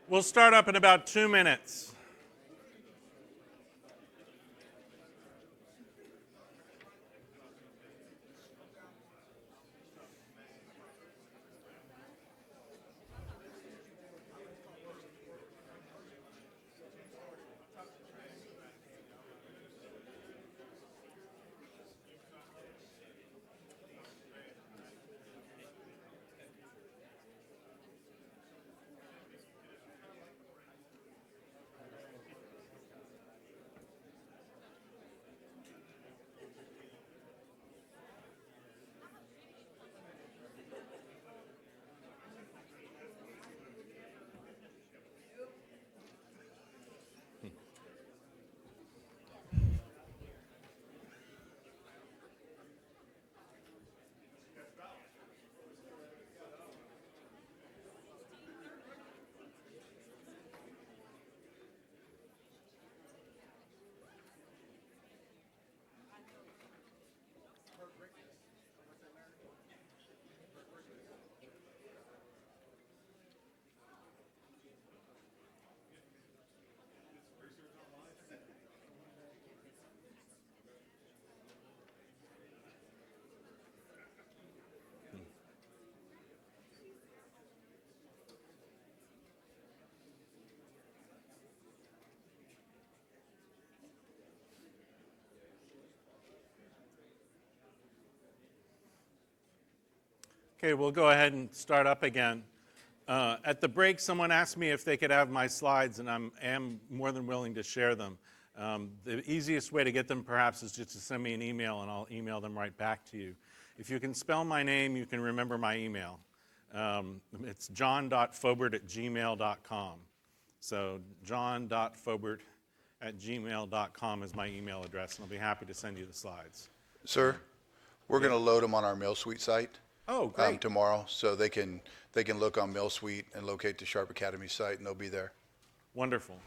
We'll start up in about 2 minutes. Okay, we'll go ahead and start up again. At the break, someone asked me if they could have my slides, and I am more than willing to share them. The easiest way to get them, perhaps, is just to send me an email, and I'll email them right back to you. If you can spell my name, you can remember my email. It's john.fobert@gmail.com. So john.fobert@gmail.com is my email address, and I'll be happy to send you the slides. Sir, we're going to load them on our Mail Suite site. Oh, great. Tomorrow, so they can look on Mail Suite and locate the Sharp Academy site, and they'll be there. Wonderful.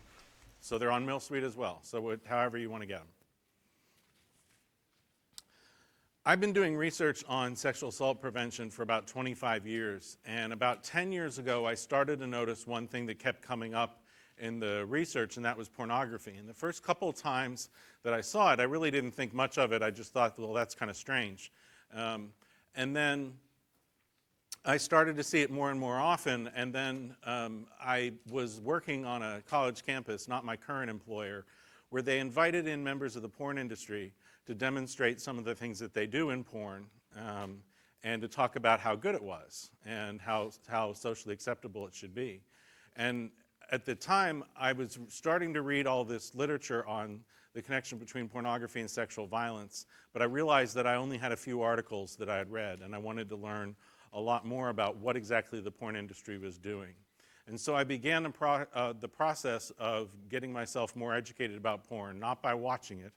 So they're on Mill Suite as well, so however you want to get them. I've been doing research on sexual assault prevention for about 25 years, and about 10 years ago, I started to notice one thing that kept coming up in the research, and that was pornography. And the first couple of times that I saw it, I really didn't think much of it. I just thought, well, that's kind of strange. And then I started to see it more and more often, and then I was working on a college campus, not my current employer, where they invited in members of the porn industry to demonstrate some of the things that they do in porn, and to talk about how good it was and how socially acceptable it should be. And at the time, I was starting to read all this literature on the connection between pornography and sexual violence, but I realized that I only had a few articles that I had read, and I wanted to learn a lot more about what exactly the porn industry was doing. And so I began the process of getting myself more educated about porn, not by watching it,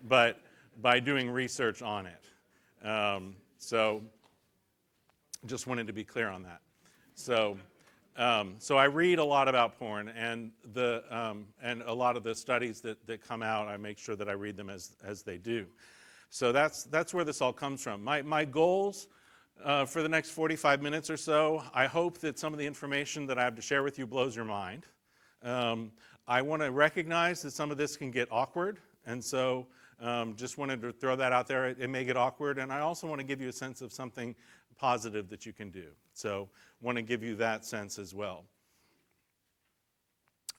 but by doing research on it. So just wanted to be clear on that. So I read a lot about porn, and a lot of the studies that come out, I make sure that I read them as they do. So that's where this all comes from. My goals for the next 45 minutes or so, I hope that some of the information that I have to share with you blows your mind. I want to recognize that some of this can get awkward, and so just wanted to throw that out there. It may get awkward, and I also want to give you a sense of something positive that you can do. So want to give you that sense as well.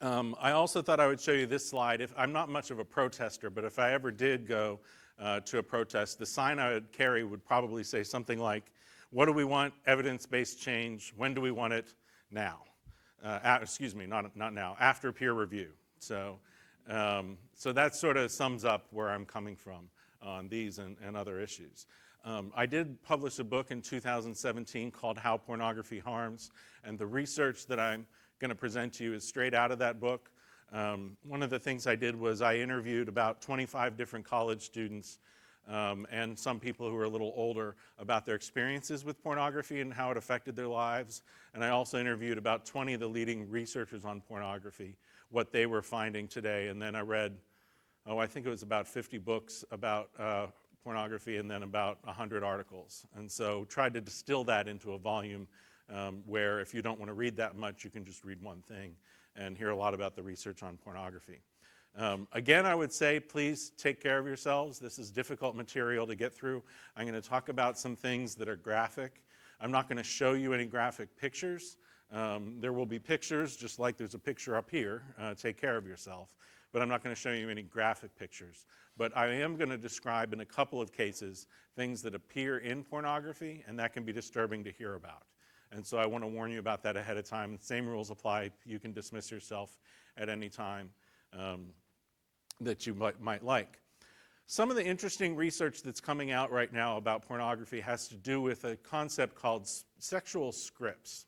I also thought I would show you this slide. I'm not much of a protester, but if I ever did go to a protest, the sign I would carry would probably say something like, what do we want? Evidence-based change. When do we want it? Now. Not now. After peer review. So that sort of sums up where I'm coming from on these and other issues. I did publish a book in 2017 called How Pornography Harms, and the research that I'm going to present to you is straight out of that book. One of the things I did was I interviewed about 25 different college students and some people who were a little older about their experiences with pornography and how it affected their lives. And I also interviewed about 20 of the leading researchers on pornography, what they were finding today. And then I read, I think it was about 50 books about pornography and then about 100 articles. And so tried to distill that into a volume where if you don't want to read that much, you can just read one thing and hear a lot about the research on pornography. Again, I would say, please take care of yourselves. This is difficult material to get through. I'm going to talk about some things that are graphic. I'm not going to show you any graphic pictures. There will be pictures, just like there's a picture up here. Take care of yourself. But I'm not going to show you any graphic pictures. But I am going to describe in a couple of cases things that appear in pornography, and that can be disturbing to hear about. And so I want to warn you about that ahead of time. Same rules apply. You can dismiss yourself at any time that you might like. Some of the interesting research that's coming out right now about pornography has to do with a concept called sexual scripts.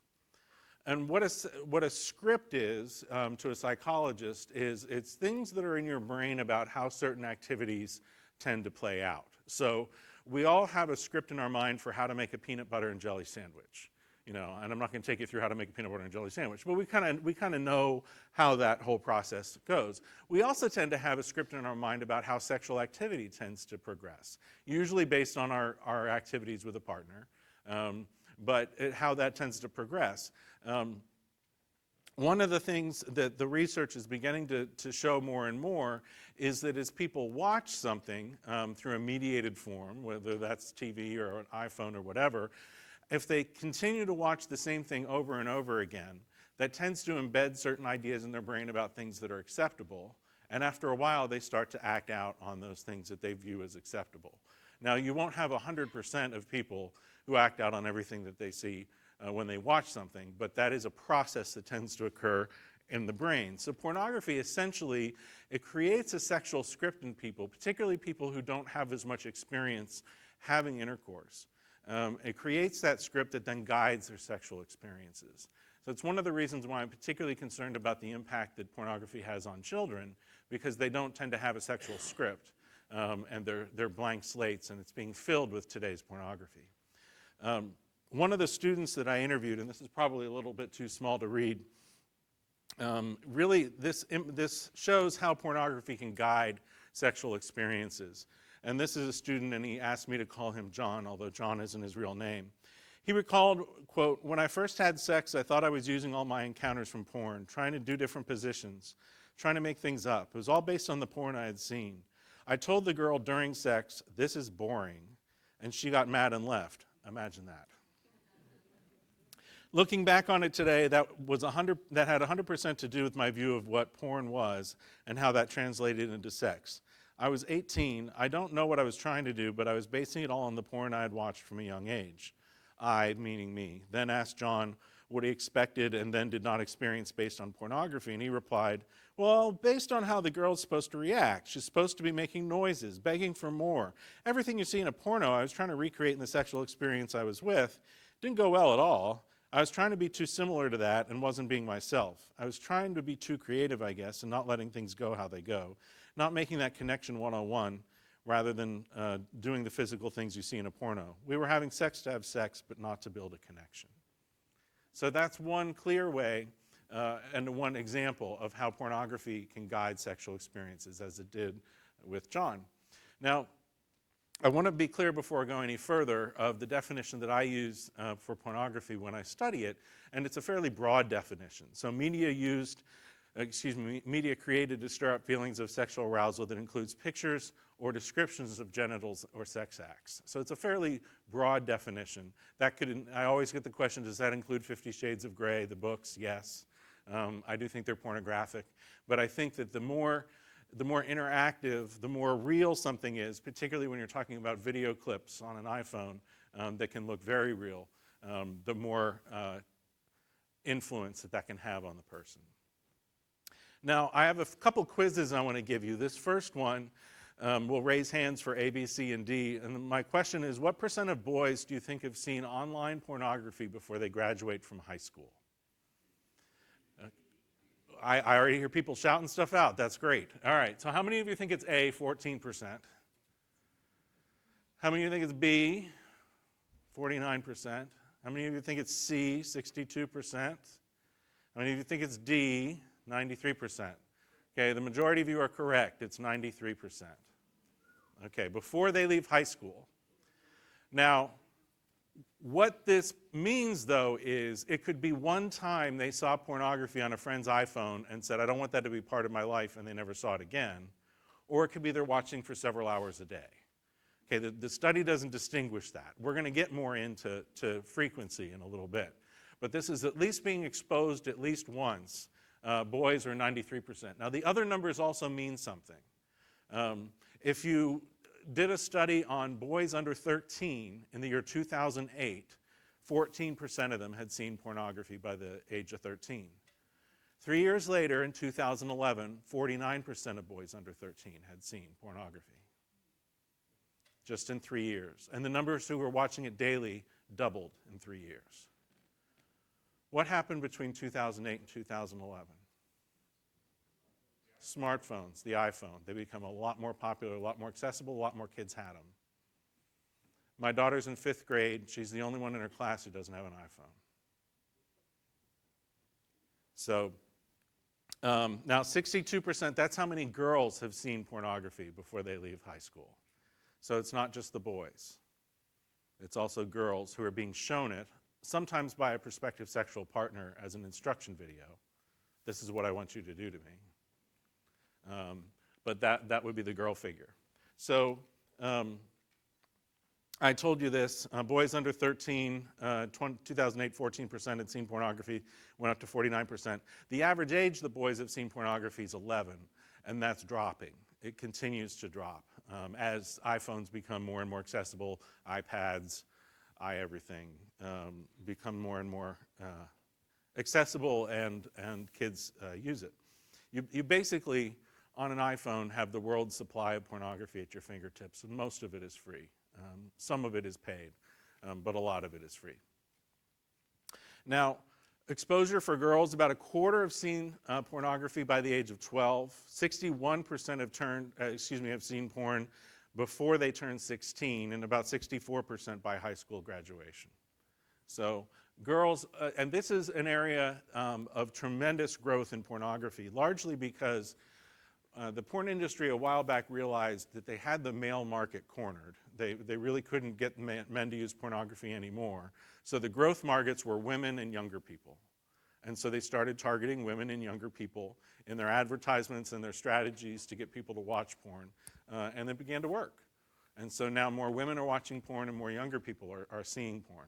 And what a script is to a psychologist is it's things that are in your brain about how certain activities tend to play out. So we all have a script in our mind for how to make a peanut butter and jelly sandwich. And I'm not going to take you through how to make a peanut butter and jelly sandwich, but we kind of know how that whole process goes. We also tend to have a script in our mind about how sexual activity tends to progress, usually based on our activities with a partner, but how that tends to progress. One of the things that the research is beginning to show more and more is that as people watch something through a mediated form, whether that's TV or an iPhone or whatever, if they continue to watch the same thing over and over again, that tends to embed certain ideas in their brain about things that are acceptable. And after a while, they start to act out on those things that they view as acceptable. Now, you won't have 100% of people who act out on everything that they see when they watch something, but that is a process that tends to occur in the brain. So pornography, essentially, it creates a sexual script in people, particularly people who don't have as much experience having intercourse. It creates that script that then guides their sexual experiences. So it's one of the reasons why I'm particularly concerned about the impact that pornography has on children, because they don't tend to have a sexual script, and they're blank slates, and it's being filled with today's pornography. One of the students that I interviewed, and this is probably a little bit too small to read, really this shows how pornography can guide sexual experiences. And this is a student, and he asked me to call him John, although John isn't his real name. He recalled, quote, "When I first had sex, I thought I was using all my encounters from porn, trying to do different positions, trying to make things up. It was all based on the porn I had seen. I told the girl during sex, 'This is boring,' and she got mad and left." Imagine that. Looking back on it today, that had 100% to do with my view of what porn was and how that translated into sex. I was 18. I don't know what I was trying to do, but I was basing it all on the porn I had watched from a young age. I, meaning me, then asked John what he expected and then did not experience based on pornography, and he replied, "Well, based on how the girl's supposed to react. She's supposed to be making noises, begging for more. Everything you see in a porno, I was trying to recreate in the sexual experience I was with. Didn't go well at all. I was trying to be too similar to that and wasn't being myself. I was trying to be too creative, I guess, and not letting things go how they go. Not making that connection one-on-one rather than doing the physical things you see in a porno. We were having sex to have sex, but not to build a connection." So that's one clear way and one example of how pornography can guide sexual experiences, as it did with John. Now, I want to be clear before I go any further of the definition that I use for pornography when I study it, and it's a fairly broad definition. So media created to stir up feelings of sexual arousal that includes pictures or descriptions of genitals or sex acts. So it's a fairly broad definition. I always get the question, does that include 50 Shades of Grey, the books? Yes. I do think they're pornographic. But I think that the more interactive, the more real something is, particularly when you're talking about video clips on an iPhone that can look very real, the more influence that can have on the person. Now, I have a couple quizzes I want to give you. This first one will raise hands for A, B, C, and D. And my question is, what % of boys do you think have seen online pornography before they graduate from high school? I already hear people shouting stuff out. That's great. All right, so how many of you think it's A, 14%? How many of you think it's B, 49%? How many of you think it's C, 62%? How many of you think it's D, 93%? Okay, the majority of you are correct. It's 93%. Okay, before they leave high school. Now, What this means, though, is it could be one time they saw pornography on a friend's iPhone and said, I don't want that to be part of my life, and they never saw it again. Or it could be they're watching for several hours a day. Okay, the study doesn't distinguish that. We're going to get more into frequency in a little bit. But this is at least being exposed at least once. Boys are 93%. Now, the other numbers also mean something. If you did a study on boys under 13 in the year 2008, 14% of them had seen pornography by the age of 13. 3 years later, in 2011, 49% of boys under 13 had seen pornography. Just in 3 years. And the numbers who were watching it daily doubled in 3 years. What happened between 2008 and 2011? Smartphones, the iPhone. They become a lot more popular, a lot more accessible, a lot more kids had them. My daughter's in 5th grade. She's the only one in her class who doesn't have an iPhone. So now 62%, that's how many girls have seen pornography before they leave high school. So it's not just the boys. It's also girls who are being shown it, sometimes by a prospective sexual partner as an instruction video. This is what I want you to do to me. But that would be the girl figure. So I told you this. Boys under 13, 2008, 14% had seen pornography, went up to 49%. The average age the boys have seen pornography is 11, and that's dropping. It continues to drop as iPhones become more and more accessible, iPads, everything become more and more accessible, and kids use it. You basically, on an iPhone, have the world's supply of pornography at your fingertips, and most of it is free. Some of it is paid, but a lot of it is free. Now, exposure for girls, about a quarter have seen pornography by the age of 12. 61% have seen porn before they turn 16, and about 64% by high school graduation. So girls, and this is an area of tremendous growth in pornography, largely because the porn industry a while back realized that they had the male market cornered. They really couldn't get men to use pornography anymore. So the growth markets were women and younger people. And so they started targeting women and younger people in their advertisements and their strategies to get people to watch porn. And it began to work. And so now more women are watching porn and more younger people are seeing porn.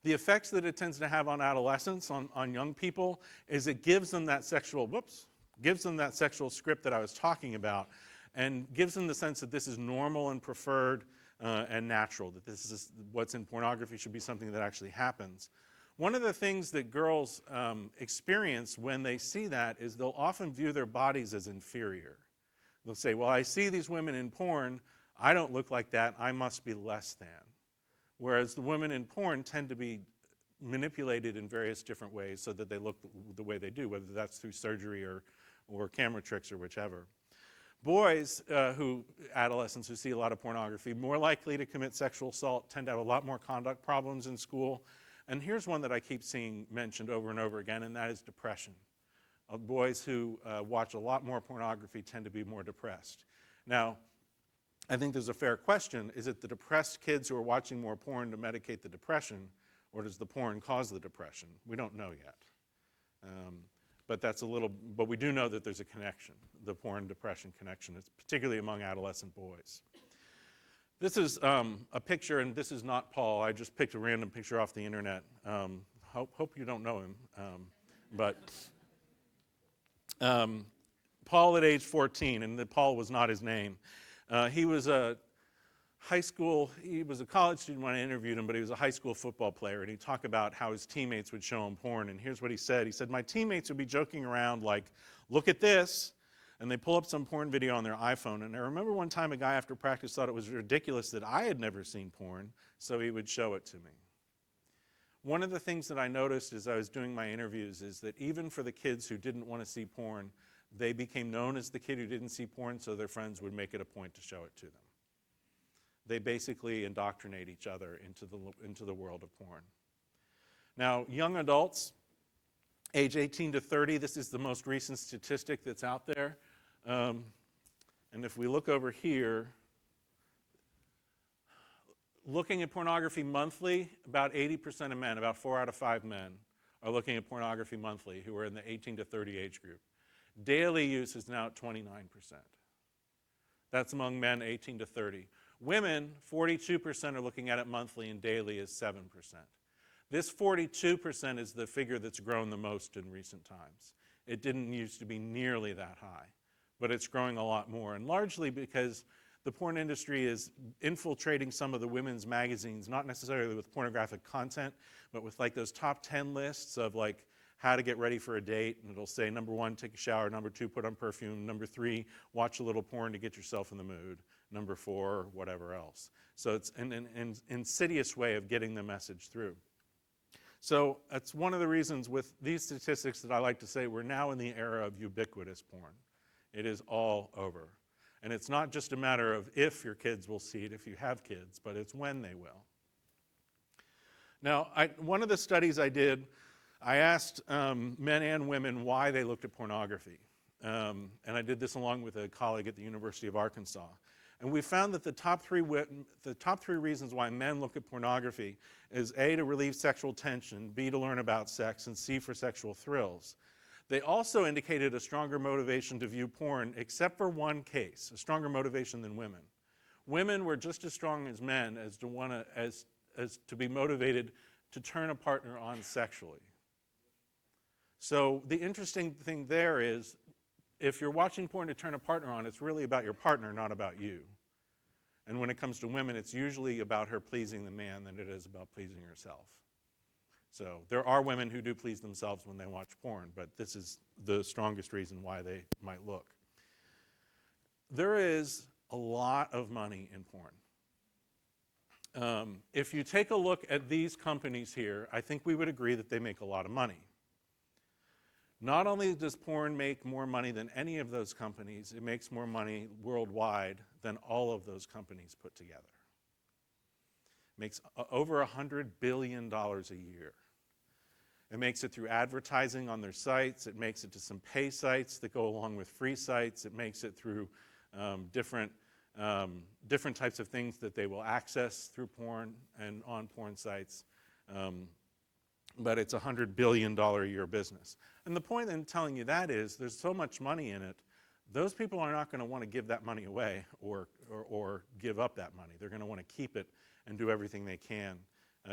The effects that it tends to have on adolescents, on young people, is it gives them that sexual script that I was talking about, and gives them the sense that this is normal and preferred and natural, that this is what's in pornography should be something that actually happens. One of the things that girls experience when they see that is they'll often view their bodies as inferior. They'll say, well, I see these women in porn, I don't look like that, I must be less than. Whereas the women in porn tend to be manipulated in various different ways so that they look the way they do, whether that's through surgery or camera tricks or whichever. Boys, adolescents who see a lot of pornography, more likely to commit sexual assault, tend to have a lot more conduct problems in school. And here's one that I keep seeing mentioned over and over again, and that is depression. Boys who watch a lot more pornography tend to be more depressed. Now, I think there's a fair question. Is it the depressed kids who are watching more porn to medicate the depression, or does the porn cause the depression? We don't know yet. But we do know that there's a connection, the porn-depression connection. It's particularly among adolescent boys. This is a picture, and this is not Paul. I just picked a random picture off the internet. Hope you don't know him. But Paul at age 14, and Paul was not his name. He was a college student when I interviewed him, but he was a high school football player, and he talked about how his teammates would show him porn, and here's what he said. He said, my teammates would be joking around like, look at this, and they pull up some porn video on their iPhone, and I remember one time a guy after practice thought it was ridiculous that I had never seen porn, so he would show it to me. One of the things that I noticed as I was doing my interviews is that even for the kids who didn't want to see porn, they became known as the kid who didn't see porn, so their friends would make it a point to show it to them. They basically indoctrinate each other into the world of porn. Now, young adults, age 18 to 30, this is the most recent statistic that's out there. And if we look over here, looking at pornography monthly, about 80% of men, about 4 out of 5 men, are looking at pornography monthly who are in the 18 to 30 age group. Daily use is now at 29%. That's among men 18 to 30. Women, 42% are looking at it monthly, and daily is 7%. This 42% is the figure that's grown the most in recent times. It didn't used to be nearly that high, but it's growing a lot more, and largely because the porn industry is infiltrating some of the women's magazines, not necessarily with pornographic content, but with like those top 10 lists of like how to get ready for a date, and it'll say number 1, take a shower, number 2, put on perfume, number 3, watch a little porn to get yourself in the mood, number 4, whatever else. So it's an insidious way of getting the message through. So that's one of the reasons with these statistics that I like to say we're now in the era of ubiquitous porn. It is all over. And it's not just a matter of if your kids will see it, if you have kids, but it's when they will. Now, one of the studies I did, I asked men and women why they looked at pornography. And I did this along with a colleague at the University of Arkansas. And we found that the top three reasons why men look at pornography is A, to relieve sexual tension, B, to learn about sex, and C, for sexual thrills. They also indicated a stronger motivation to view porn, except for one case, a stronger motivation than women. Women were just as strong as men as to be motivated to turn a partner on sexually. So the interesting thing there is, if you're watching porn to turn a partner on, it's really about your partner, not about you. And when it comes to women, it's usually about her pleasing the man than it is about pleasing herself. So there are women who do please themselves when they watch porn, but this is the strongest reason why they might look. There is a lot of money in porn. If you take a look at these companies here, I think we would agree that they make a lot of money. Not only does porn make more money than any of those companies, it makes more money worldwide than all of those companies put together. It makes over $100 billion a year. It makes it through advertising on their sites. It makes it to some pay sites that go along with free sites. It makes it through different types of things that they will access through porn and on porn sites. But it's a $100 billion a year business. And the point in telling you that is there's so much money in it, those people are not going to want to give that money away or give up that money. They're going to want to keep it and do everything they can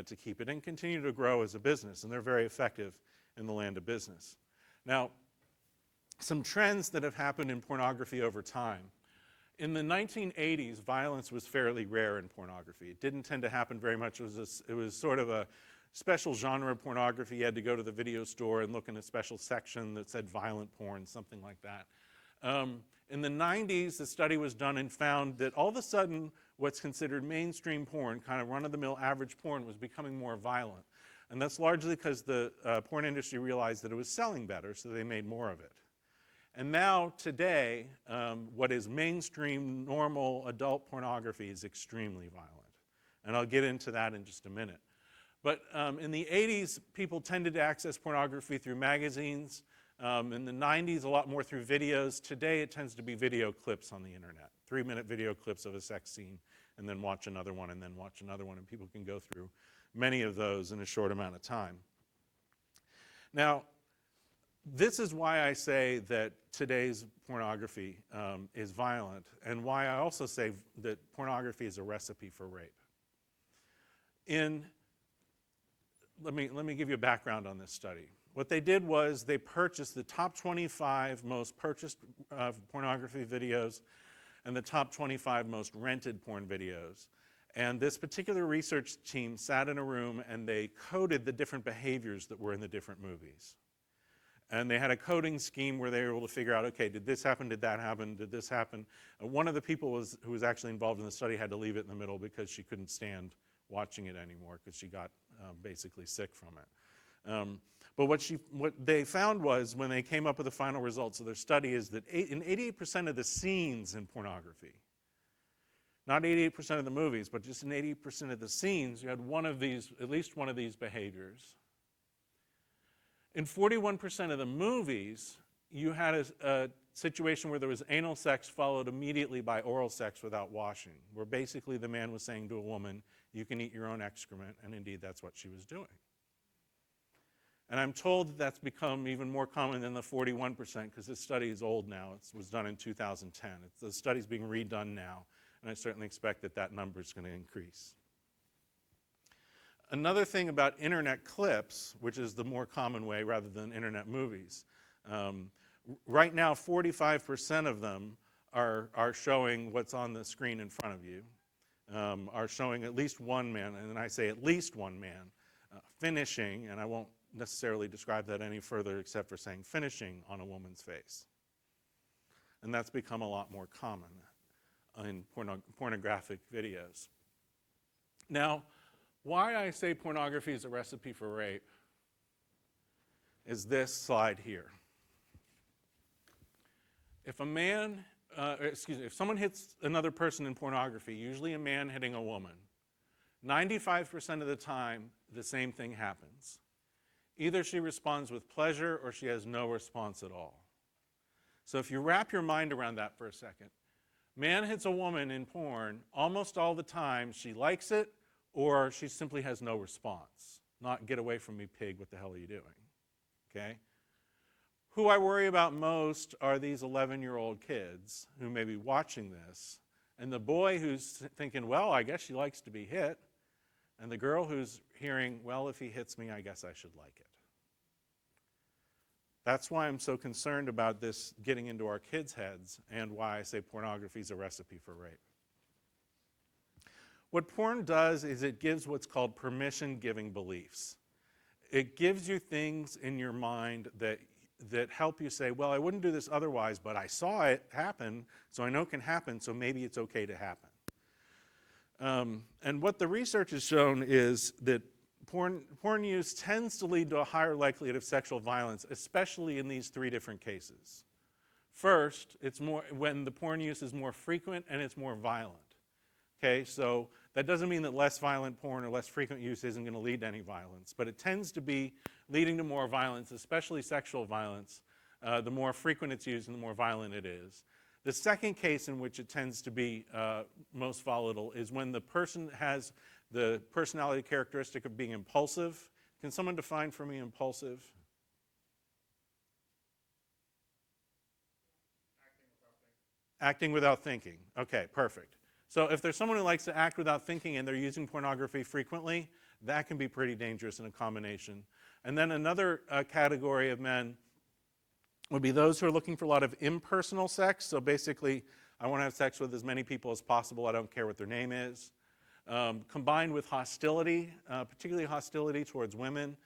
to keep it and continue to grow as a business. And they're very effective in the land of business. Now, some trends that have happened in pornography over time. In the 1980s, violence was fairly rare in pornography. It didn't tend to happen very much. It was sort of a special genre of pornography. You had to go to the video store and look in a special section that said violent porn, something like that. In the 90s, the study was done and found that all of a sudden, what's considered mainstream porn, kind of run-of-the-mill average porn, was becoming more violent. And that's largely because the porn industry realized that it was selling better, so they made more of it. And now, today, what is mainstream, normal adult pornography is extremely violent. And I'll get into that in just a minute. But in the 80s, people tended to access pornography through magazines. In the 90s, a lot more through videos. Today, it tends to be video clips on the internet, 3-minute video clips of a sex scene, and then watch another one, and then watch another one, and people can go through many of those in a short amount of time. Now, this is why I say that today's pornography is violent, and why I also say that pornography is a recipe for rape. Let me give you a background on this study. What they did was they purchased the top 25 most purchased pornography videos and the top 25 most rented porn videos. And this particular research team sat in a room and they coded the different behaviors that were in the different movies. And they had a coding scheme where they were able to figure out, okay, did this happen, did that happen, did this happen? One of the people who was actually involved in the study had to leave it in the middle because she couldn't stand watching it anymore because she got basically sick from it. But what they found was, when they came up with the final results of their study, is that in 88% of the scenes in pornography, not 88% of the movies, but just in 80% of the scenes, you had at least one of these behaviors. In 41% of the movies, you had a situation where there was anal sex followed immediately by oral sex without washing, where basically the man was saying to a woman, You can eat your own excrement, and indeed that's what she was doing. And I'm told that that's become even more common than the 41%, because this study is old now. It was done in 2010. The study's being redone now, and I certainly expect that that number is going to increase. Another thing about internet clips, which is the more common way rather than internet movies, right now 45% of them are showing what's on the screen in front of you, are showing at least one man, and I say at least one man, finishing, and I won't necessarily describe that any further except for saying finishing on a woman's face. And that's become a lot more common in pornographic videos. Now, why I say pornography is a recipe for rape is this slide here. If if someone hits another person in pornography, usually a man hitting a woman, 95% of the time, the same thing happens. Either she responds with pleasure or she has no response at all. So if you wrap your mind around that for a second, man hits a woman in porn, almost all the time she likes it or she simply has no response. Not, get away from me, pig, what the hell are you doing? Okay? Who I worry about most are these 11-year-old kids who may be watching this, and the boy who's thinking, well, I guess she likes to be hit, and the girl who's hearing, well, if he hits me, I guess I should like it. That's why I'm so concerned about this getting into our kids' heads and why I say pornography is a recipe for rape. What porn does is it gives what's called permission-giving beliefs. It gives you things in your mind that help you say, well, I wouldn't do this otherwise, but I saw it happen, so I know it can happen, so maybe it's okay to happen. And what the research has shown is that porn use tends to lead to a higher likelihood of sexual violence, especially in these three different cases. First, it's more when the porn use is more frequent and it's more violent. Okay, so that doesn't mean that less violent porn or less frequent use isn't going to lead to any violence, but it tends to be leading to more violence, especially sexual violence. The more frequent it's used and the more violent it is. The second case in which it tends to be most volatile is when the person has the personality characteristic of being impulsive. Can someone define for me impulsive? Acting without thinking. Okay, perfect. So if there's someone who likes to act without thinking and they're using pornography frequently, that can be pretty dangerous in a combination. And then another category of men would be those who are looking for a lot of impersonal sex. So basically, I want to have sex with as many people as possible. I don't care what their name is. Combined with hostility, particularly hostility towards women,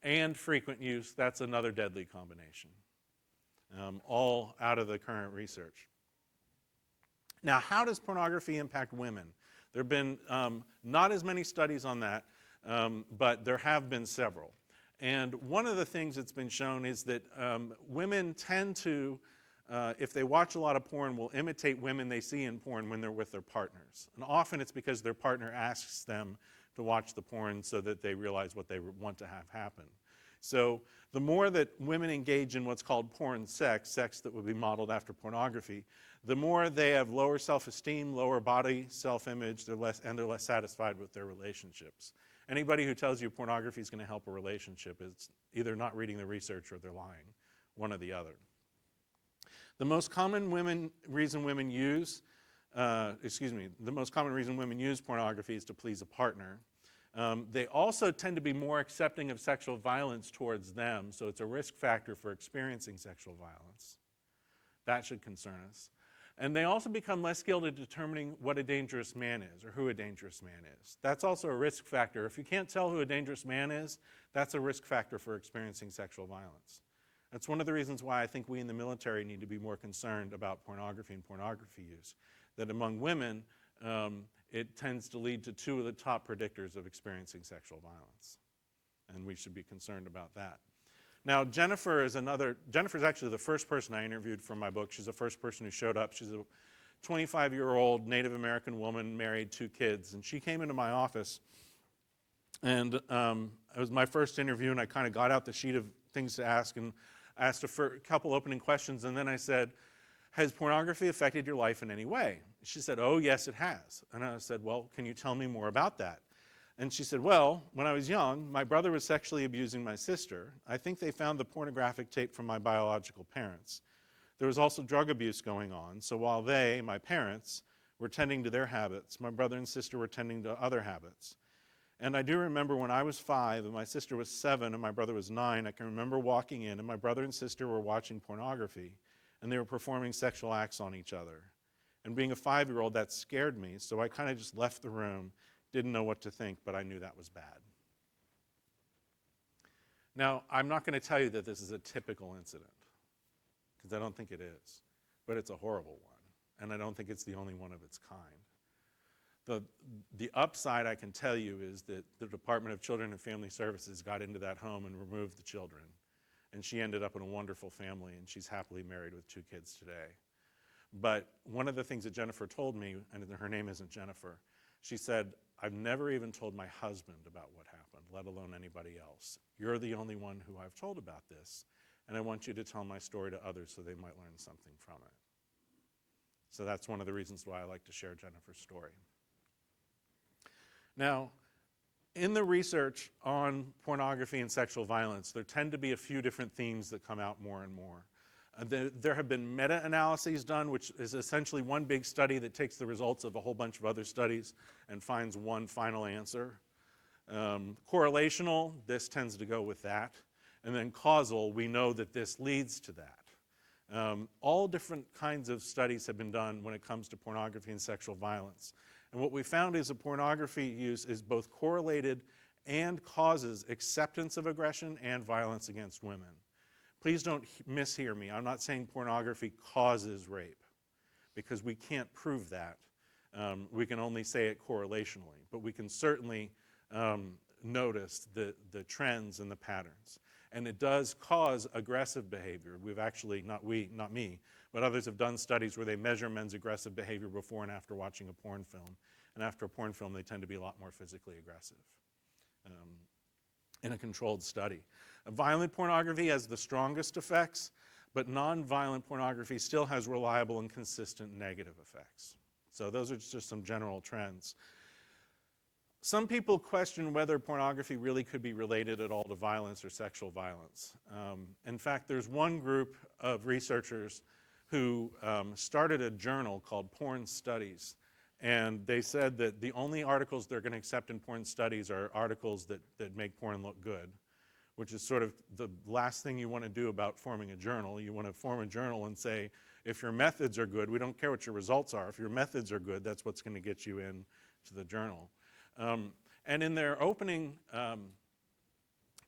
and frequent use, that's another deadly combination. All out of the current research. Now, how does pornography impact women? There have been not as many studies on that, but there have been several. And one of the things that's been shown is that women tend to, if they watch a lot of porn, will imitate women they see in porn when they're with their partners. And often it's because their partner asks them to watch the porn so that they realize what they want to have happen. So the more that women engage in what's called porn sex that would be modeled after pornography, the more they have lower self-esteem, lower body self-image, they're less satisfied with their relationships. Anybody who tells you pornography is going to help a relationship is either not reading the research or they're lying, one or the other. The most common reason women use pornography is to please a partner. They also tend to be more accepting of sexual violence towards them, so it's a risk factor for experiencing sexual violence. That should concern us. And they also become less skilled at determining what a dangerous man is or who a dangerous man is. That's also a risk factor. If you can't tell who a dangerous man is, that's a risk factor for experiencing sexual violence. That's one of the reasons why I think we in the military need to be more concerned about pornography and pornography use. That among women, it tends to lead to two of the top predictors of experiencing sexual violence. And we should be concerned about that. Now, Jennifer's actually the first person I interviewed for my book. She's the first person who showed up. She's a 25-year-old Native American woman, married, 2 kids. And she came into my office, and it was my first interview, and I kind of got out the sheet of things to ask and asked a couple opening questions. And then I said, has pornography affected your life in any way? She said, oh, yes, it has. And I said, well, can you tell me more about that? And she said, well, when I was young, my brother was sexually abusing my sister. I think they found the pornographic tape from my biological parents. There was also drug abuse going on, so while they, my parents, were tending to their habits, my brother and sister were tending to other habits. And I do remember when I was 5 and my sister was 7 and my brother was 9, I can remember walking in and my brother and sister were watching pornography and they were performing sexual acts on each other. And being a 5-year-old, that scared me, so I kind of just left the room, didn't know what to think, but I knew that was bad. Now, I'm not going to tell you that this is a typical incident, because I don't think it is, but it's a horrible one, and I don't think it's the only one of its kind. The upside I can tell you is that the Department of Children and Family Services got into that home and removed the children, and she ended up in a wonderful family, and she's happily married with 2 kids today. But one of the things that Jennifer told me, and her name isn't Jennifer, she said, I've never even told my husband about what happened, let alone anybody else. You're the only one who I've told about this, and I want you to tell my story to others so they might learn something from it. So that's one of the reasons why I like to share Jennifer's story. Now, in the research on pornography and sexual violence, there tend to be a few different themes that come out more and more. There have been meta-analyses done, which is essentially one big study that takes the results of a whole bunch of other studies and finds one final answer. Correlational, this tends to go with that. And then causal, we know that this leads to that. All different kinds of studies have been done when it comes to pornography and sexual violence. And what we found is that pornography use is both correlated and causes acceptance of aggression and violence against women. Please don't mishear me. I'm not saying pornography causes rape, because we can't prove that. We can only say it correlationally, but we can certainly notice the trends and the patterns. And it does cause aggressive behavior. We've actually, not me, but others have done studies where they measure men's aggressive behavior before and after watching a porn film. And after a porn film, they tend to be a lot more physically aggressive in a controlled study. Violent pornography has the strongest effects, but non-violent pornography still has reliable and consistent negative effects. So those are just some general trends. Some people question whether pornography really could be related at all to violence or sexual violence. In fact, there's one group of researchers who started a journal called Porn Studies, and they said that the only articles they're going to accept in porn studies are articles that make porn look good, which is sort of the last thing you want to do about forming a journal. You want to form a journal and say, if your methods are good, we don't care what your results are. If your methods are good, that's what's going to get you into the journal. And in their opening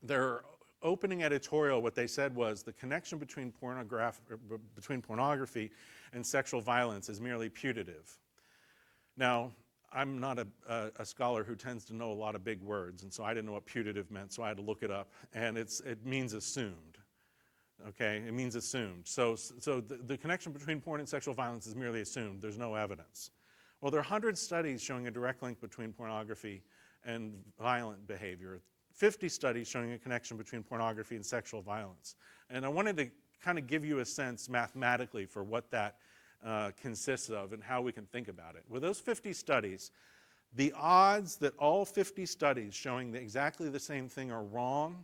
editorial, what they said was the connection between pornography and sexual violence is merely putative. Now, I'm not a scholar who tends to know a lot of big words, and so I didn't know what putative meant, so I had to look it up, and it means assumed. Okay, it means assumed. So the connection between porn and sexual violence is merely assumed. There's no evidence. Well, there are 100 studies showing a direct link between pornography and violent behavior, 50 studies showing a connection between pornography and sexual violence. And I wanted to kind of give you a sense mathematically for what that consists of and how we can think about it. With those 50 studies, the odds that all 50 studies showing exactly the same thing are wrong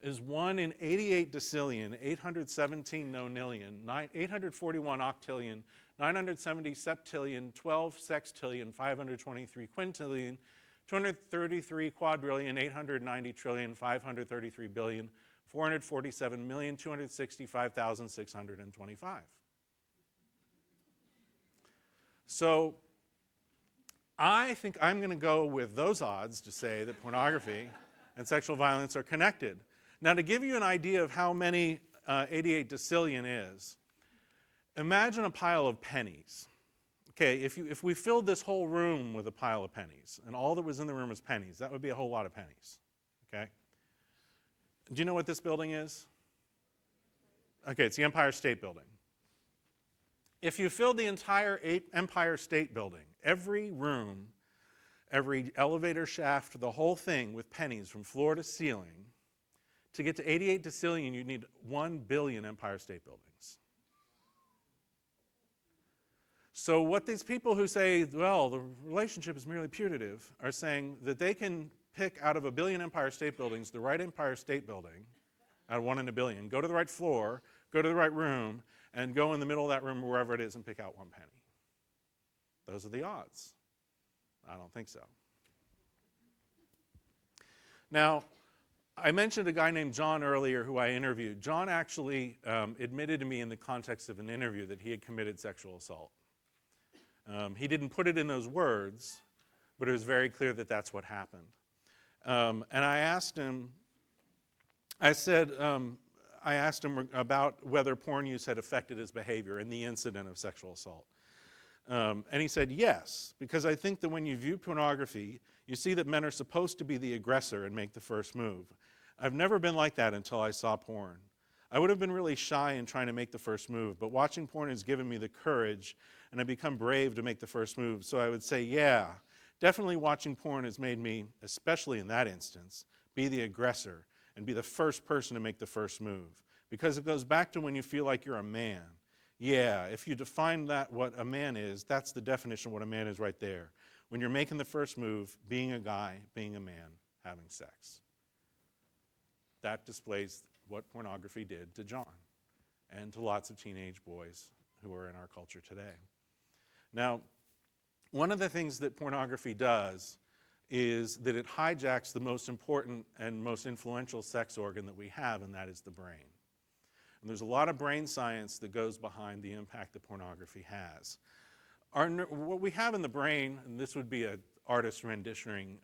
is 1 in 88 decillion, 817 nonillion, 841 octillion, 970 septillion, 12 sextillion, 523 quintillion, 233 quadrillion, 890 trillion, 533 billion, 447,265,625. So I think I'm going to go with those odds to say that pornography and sexual violence are connected. Now, to give you an idea of how many 88 decillion is, imagine a pile of pennies. Okay, if we filled this whole room with a pile of pennies, and all that was in the room was pennies, that would be a whole lot of pennies. Okay? Do you know what this building is? Okay, it's the Empire State Building. If you filled the entire Empire State Building, every room, every elevator shaft, the whole thing with pennies from floor to ceiling, to get to 88 decillion, you'd need 1 billion Empire State Buildings. So what these people who say, well, the relationship is merely putative, are saying that they can pick out of 1 billion Empire State Buildings the right Empire State Building, out of 1 in a billion, go to the right floor, go to the right room, and go in the middle of that room, wherever it is, and pick out 1 penny. Those are the odds. I don't think so. Now, I mentioned a guy named John earlier who I interviewed. John actually admitted to me in the context of an interview that he had committed sexual assault. He didn't put it in those words, but it was very clear that that's what happened. And I asked him, I asked him about whether porn use had affected his behavior in the incident of sexual assault. And he said, yes, because I think that when you view pornography, you see that men are supposed to be the aggressor and make the first move. I've never been like that until I saw porn. I would have been really shy in trying to make the first move, but watching porn has given me the courage, and I've become brave to make the first move. So I would say, yeah, definitely watching porn has made me, especially in that instance, be the aggressor and be the first person to make the first move. Because it goes back to when you feel like you're a man. Yeah, if you define that what a man is, that's the definition of what a man is right there. When you're making the first move, being a guy, being a man, having sex. That displays what pornography did to John and to lots of teenage boys who are in our culture today. Now, one of the things that pornography does is that it hijacks the most important and most influential sex organ that we have, and that is the brain. And there's a lot of brain science that goes behind the impact that pornography has. What we have in the brain, and this would be an artist's rendition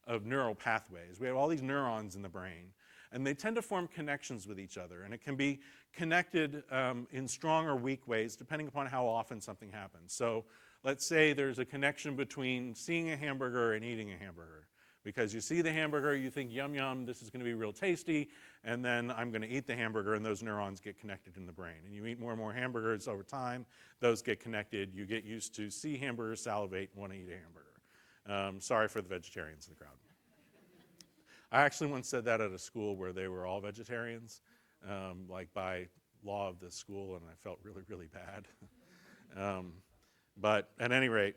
of neural pathways. We have all these neurons in the brain, and they tend to form connections with each other, and it can be connected in strong or weak ways depending upon how often something happens. So let's say there's a connection between seeing a hamburger and eating a hamburger. Because you see the hamburger, you think, yum, yum, this is going to be real tasty, and then I'm going to eat the hamburger, and those neurons get connected in the brain. And you eat more and more hamburgers over time, those get connected. You get used to see hamburgers, salivate, and want to eat a hamburger. Sorry for the vegetarians in the crowd. I actually once said that at a school where they were all vegetarians, like by law of the school, and I felt really, really bad. But at any rate,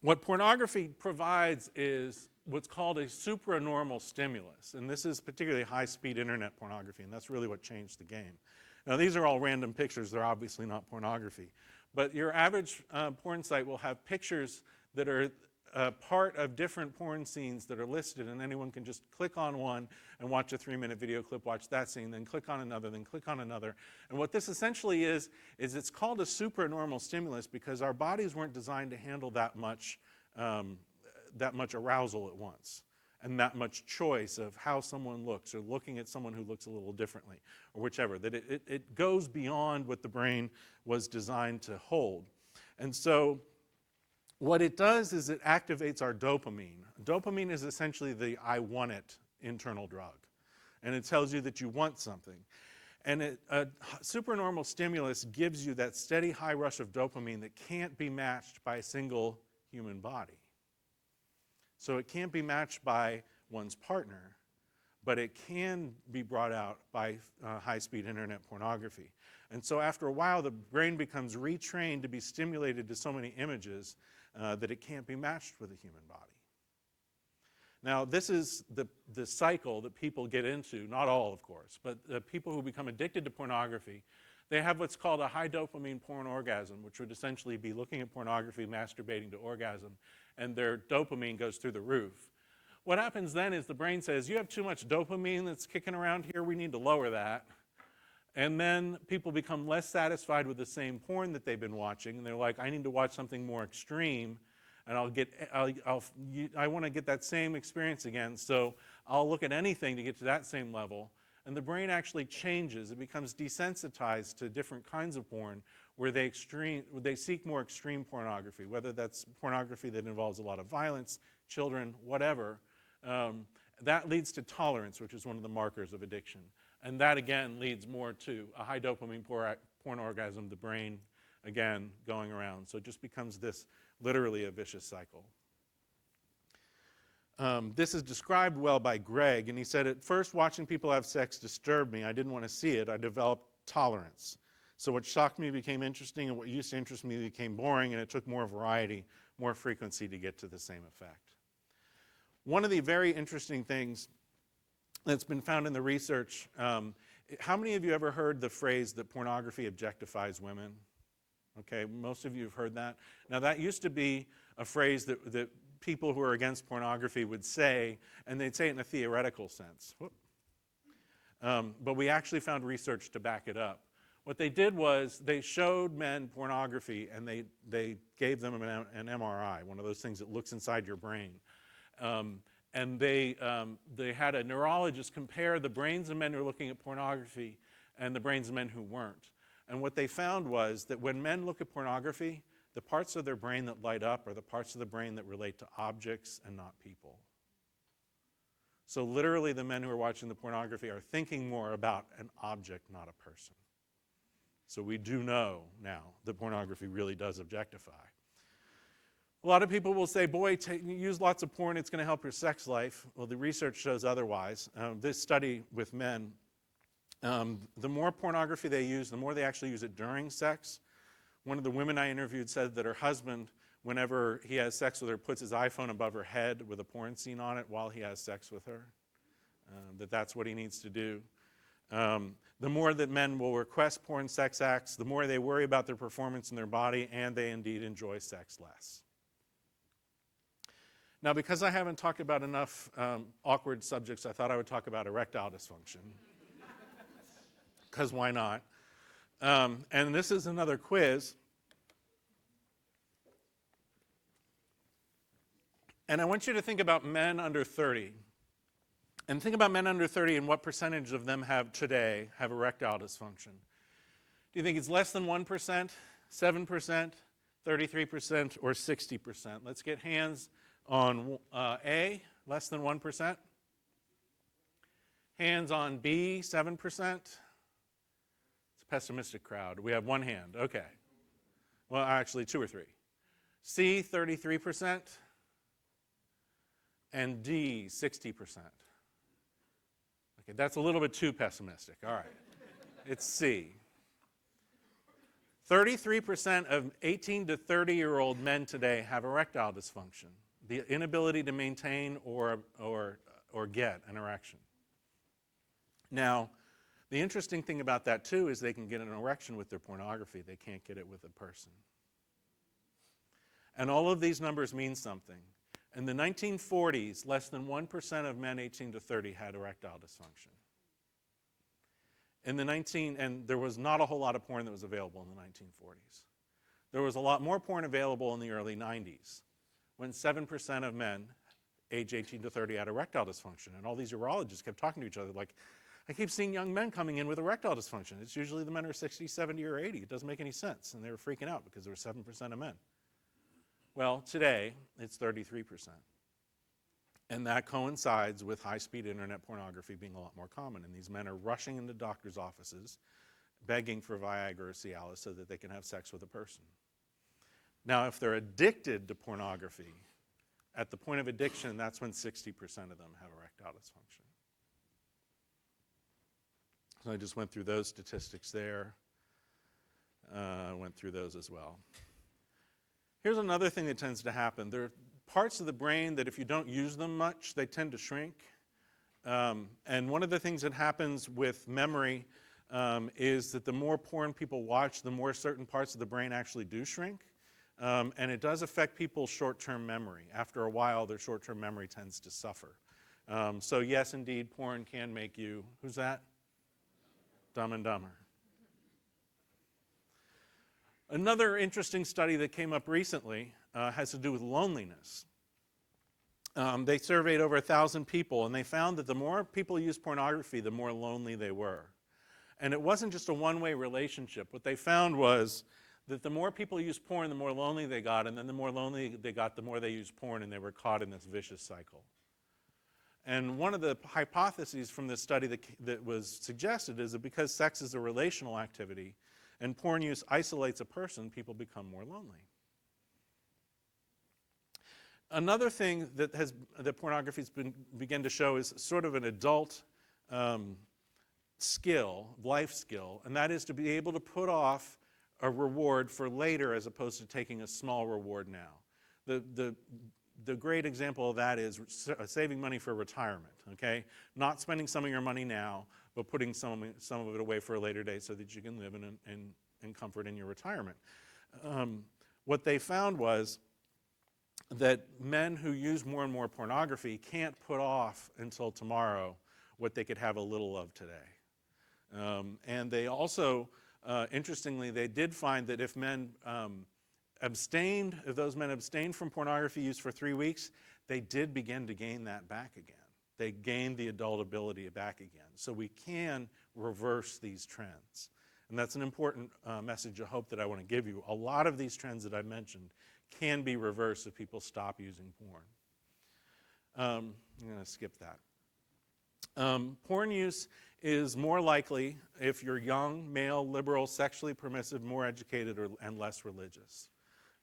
what pornography provides is what's called a supranormal stimulus, and this is particularly high-speed internet pornography, and that's really what changed the game. Now, these are all random pictures. They're obviously not pornography. But your average porn site will have pictures that are part of different porn scenes that are listed, and anyone can just click on one and watch a 3-minute video clip, watch that scene, then click on another, then click on another. And what this essentially is it's called a supranormal stimulus because our bodies weren't designed to handle that much arousal at once and that much choice of how someone looks or looking at someone who looks a little differently or whichever, that it goes beyond what the brain was designed to hold. And so what it does is it activates our dopamine. Dopamine is essentially the I want it internal drug. And it tells you that you want something. And a supernormal stimulus gives you that steady high rush of dopamine that can't be matched by a single human body. So it can't be matched by one's partner, but it can be brought out by high-speed internet pornography. And so after a while, the brain becomes retrained to be stimulated to so many images that it can't be matched with a human body. Now, this is the cycle that people get into, not all, of course, but the people who become addicted to pornography, they have what's called a high dopamine porn orgasm, which would essentially be looking at pornography, masturbating to orgasm, and their dopamine goes through the roof. What happens then is the brain says, you have too much dopamine that's kicking around here, we need to lower that. And then people become less satisfied with the same porn that they've been watching, and they're like, I need to watch something more extreme, and I want to get that same experience again, so I'll look at anything to get to that same level. And the brain actually changes. It becomes desensitized to different kinds of porn where they seek more extreme pornography, whether that's pornography that involves a lot of violence, children, whatever. That leads to tolerance, which is one of the markers of addiction. And that, again, leads more to a high dopamine porn orgasm, the brain, again, going around. So it just becomes this, literally a vicious cycle. This is described well by Greg, and he said, at first watching people have sex disturbed me. I didn't want to see it. I developed tolerance. So what shocked me became interesting, and what used to interest me became boring, and it took more variety, more frequency to get to the same effect. One of the very interesting things that's been found in the research, how many of you ever heard the phrase that pornography objectifies women? Okay, most of you have heard that. Now that used to be a phrase that people who are against pornography would say, and they'd say it in a theoretical sense. But we actually found research to back it up. What they did was they showed men pornography, and they gave them an MRI, one of those things that looks inside your brain. And they had a neurologist compare the brains of men who were looking at pornography and the brains of men who weren't. And what they found was that when men look at pornography, the parts of their brain that light up are the parts of the brain that relate to objects and not people. So literally the men who are watching the pornography are thinking more about an object, not a person. So we do know now that pornography really does objectify. A lot of people will say, boy, use lots of porn, it's going to help your sex life. Well, the research shows otherwise. This study with men, the more pornography they use, the more they actually use it during sex. One of the women I interviewed said that her husband, whenever he has sex with her, puts his iPhone above her head with a porn scene on it while he has sex with her, that's what he needs to do. The more that men will request porn sex acts, the more they worry about their performance in their body, and they indeed enjoy sex less. Now, because I haven't talked about enough awkward subjects, I thought I would talk about erectile dysfunction. Because why not? And this is another quiz. And I want you to think about men under 30. And think about men under 30 and what percentage of them today have erectile dysfunction. Do you think it's less than 1%, 7%, 33%, or 60%? Let's get hands on A, less than 1%. Hands on B, 7%. It's a pessimistic crowd. We have one hand. Okay. Well, actually, 2 or 3. C, 33%. And D, 60%. Okay, that's a little bit too pessimistic. All right. It's C. 33% of 18 to 30-year-old men today have erectile dysfunction, the inability to maintain or get an erection. Now, the interesting thing about that, too, is they can get an erection with their pornography. They can't get it with a person. And all of these numbers mean something. In the 1940s, less than 1% of men 18 to 30 had erectile dysfunction. And there was not a whole lot of porn that was available in the 1940s. There was a lot more porn available in the early 90s, when 7% of men age 18 to 30 had erectile dysfunction. And all these urologists kept talking to each other like, I keep seeing young men coming in with erectile dysfunction. It's usually the men are 60, 70, or 80. It doesn't make any sense. And they were freaking out because there were 7% of men. Well, today, it's 33%. And that coincides with high-speed internet pornography being a lot more common. And these men are rushing into doctors' offices, begging for Viagra or Cialis so that they can have sex with a person. Now, if they're addicted to pornography, at the point of addiction, that's when 60% of them have erectile dysfunction. So I just went through those statistics there. Went through those as well. Here's another thing that tends to happen. There are parts of the brain that if you don't use them much, they tend to shrink. And one of the things that happens with memory is that the more porn people watch, the more certain parts of the brain actually do shrink. And it does affect people's short-term memory. After a while, their short-term memory tends to suffer. So yes, indeed, porn can make you, who's that? Dumb and Dumber. Another interesting study that came up recently has to do with loneliness. They surveyed over 1,000 people, and they found that the more people used pornography, the more lonely they were. And it wasn't just a one-way relationship. What they found was that the more people used porn, the more lonely they got, and then the more lonely they got, the more they used porn, and they were caught in this vicious cycle. And one of the hypotheses from this study that was suggested is that because sex is a relational activity, and porn use isolates a person, people become more lonely. Another thing that pornography has begun to show is sort of an adult skill, life skill, and that is to be able to put off a reward for later as opposed to taking a small reward now. The great example of that is saving money for retirement, okay? Not spending some of your money now, but putting some of it away for a later date so that you can live in comfort in your retirement. What they found was that men who use more and more pornography can't put off until tomorrow what they could have a little of today. And they also, interestingly, they did find that if those men abstained from pornography use for 3 weeks, they did begin to gain that back again. They gained the adult ability back again. So we can reverse these trends. And that's an important message of hope that I want to give you. A lot of these trends that I mentioned can be reversed if people stop using porn. I'm going to skip that. Porn use is more likely if you're young, male, liberal, sexually permissive, more educated, and less religious.